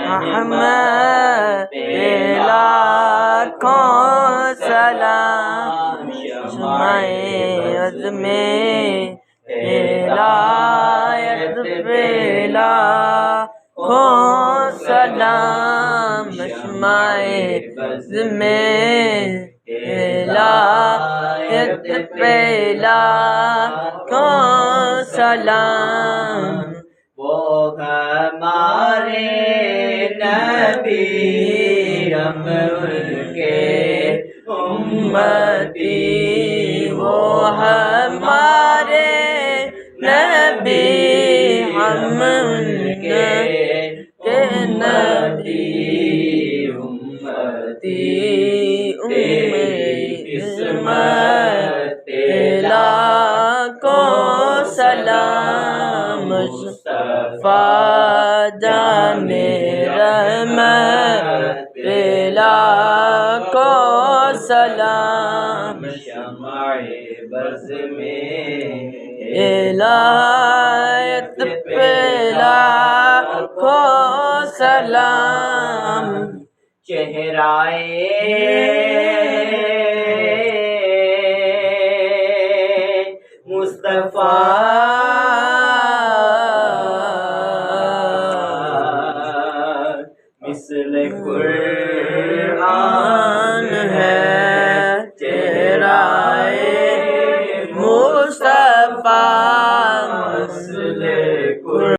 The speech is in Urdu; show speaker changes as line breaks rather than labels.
احمد پہ لاکھوں سلام، شمع عزم ہدایت پہ لاکھوں سلام، شمع عزم ہدایت پہ لاکھوں سلام۔ وہ ہمارے نبی، ہم ان کے امتی، وہ ہمارے نبی، ہم ان کے نبی، امتی، عصمت لاکھوں سلام، مصطفیٰ جان رحمت پہ لاکھوں سلام، شمع بز میں ہدایت پہ لاکھوں سلام، چہرہ مصطفیٰ مثل قرآن